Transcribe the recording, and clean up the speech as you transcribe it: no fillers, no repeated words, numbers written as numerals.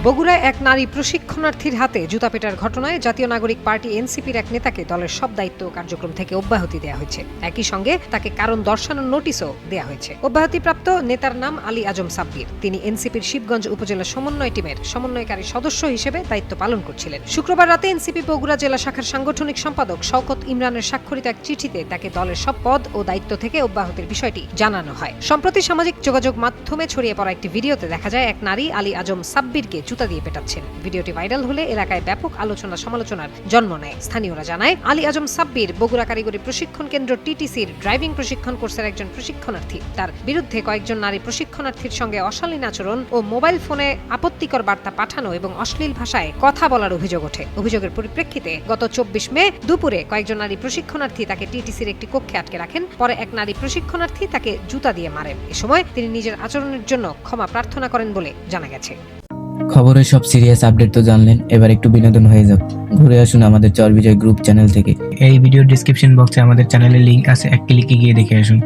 বগুড়ায় এক নারী প্রশিক্ষণার্থীর হাতে জুতা পেটার ঘটনায় জাতীয় নাগরিক পার্টি এনসিপির এক নেতাকে দলের সব দায়িত্ব ও কার্যক্রম থেকে অব্যাহতি দেওয়া হয়েছে। একই সঙ্গে তাকে কারণ দর্শানোর নোটিশও দেওয়া হয়েছে। অব্যাহতিপ্রাপ্ত নেতার নাম আলী আজম সাব্বির। তিনি এনসিপির শিবগঞ্জ উপজেলা সমন্বয় টিমের সমন্বয়কারী সদস্য হিসেবে দায়িত্ব পালন করছিলেন। শুক্রবার রাতে এনসিপি বগুড়া জেলা শাখার সাংগঠনিক সম্পাদক শওকত ইমরানের স্বাক্ষরিত এক চিঠিতে তাকে দলের সব পদ ও দায়িত্ব থেকে অব্যাহতির বিষয়টি জানানো হয়। সম্প্রতি সামাজিক যোগাযোগ মাধ্যমে ছড়িয়ে পড়া একটি ভিডিওতে দেখা যায় এক নারী আলী আজম সাব্বিরকে জুতা দিয়ে পেটাচ্ছেন। ভিডিওটি ভাইরাল হলে এলাকায় ব্যাপক আলোচনা সমালোচনার জন্ম নেয়। স্থানীয়রা জানায়, আলী আজম সাব্বির বগুড়া কারিগরি প্রশিক্ষণ কেন্দ্র টিটিসির ড্রাইভিং প্রশিক্ষণ কোর্সের একজন প্রশিক্ষণার্থী। তার বিরুদ্ধে কয়েকজন নারী প্রশিক্ষণার্থীর সঙ্গে অশালীন আচরণ ও মোবাইল ফোনে আপত্তিকর বার্তা পাঠানো এবং অশ্লীল ভাষায় কথা বলার অভিযোগ ওঠে। অভিযোগের পরিপ্রেক্ষিতে গত 24 মে দুপুরে কয়েকজন নারী প্রশিক্ষণার্থী তাকে টিটিসির একটি কক্ষে আটকে রাখেন। পরে এক নারী প্রশিক্ষণার্থী তাকে জুতা দিয়ে মারেন। এ সময় তিনি নিজের আচরণের জন্য ক্ষমা প্রার্থনা করেন বলে জানা গেছে। খবরের সব সিরিয়াস আপডেট তো জানলেন, এবার একটু বিনোদন হয়ে যাক। ঘুরে আসুন আমাদের চর বিজয় গ্রুপ চ্যানেল থেকে। এই ভিডিও ডেসক্রিপশন বক্সে আমাদের চ্যানেলের লিংক আছে, এক ক্লিকে গিয়ে দেখে আসুন।